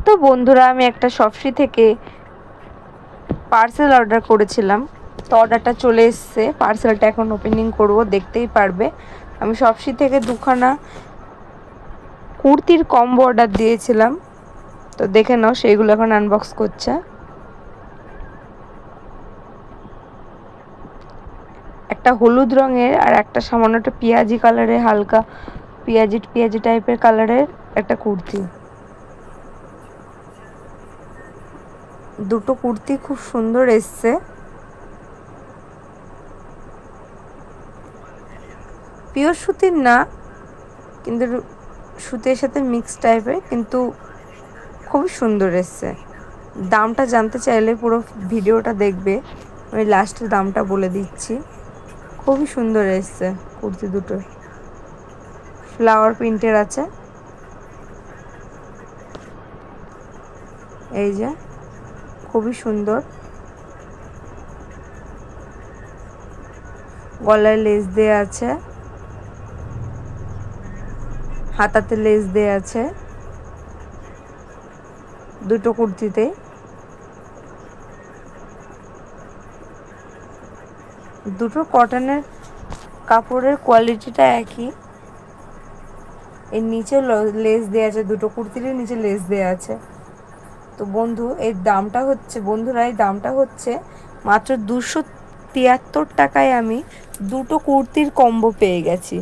তো বন্ধুরা, আমি একটা শপসি থেকে পার্সেল অর্ডার করেছিলাম। তো অর্ডারটা চলে এসছে, পার্সেলটা এখন ওপেনিং করব, দেখতেই পারবে। আমি শপসি থেকে দুখানা কুর্তির কম্বো অর্ডার দিয়েছিলাম, তো দেখে নাও, সেইগুলো এখন আনবক্স করছে। একটা হলুদ রঙের আর একটা সামান্য একটা পেঁয়াজি কালারের, হালকা পেঁয়াজি টাইপের কালারের একটা কুর্তি। দুটো কুর্তি খুব সুন্দর এসছে। পিওর সুতির না, কিন্তু সুতির সাথে মিক্স টাইপের, কিন্তু খুবই সুন্দর এসছে। দামটা জানতে চাইলে পুরো ভিডিওটা দেখবে, আমি লাস্টে দামটা বলে দিচ্ছি। খুবই সুন্দর এসছে কুর্তি দুটো, ফ্লাওয়ার প্রিন্টের আছে। এই যে, খুবই সুন্দর। গলায় লেস দেয়া আছে, হাতাতে লেস দেয়া আছে দুটো কুর্তিতে। দুটো কটনের কাপড়ের কোয়ালিটিটা একই। এর নিচে লেস দেয়া আছে, দুটো কুর্তির নিচে লেস দেয়া আছে। তো বন্ধু, এই দামটা হচ্ছে, বন্ধুরা এই দামটা হচ্ছে মাত্র 273 টাকায় আমি দুটো কুর্তির কম্বো পেয়ে গেছি।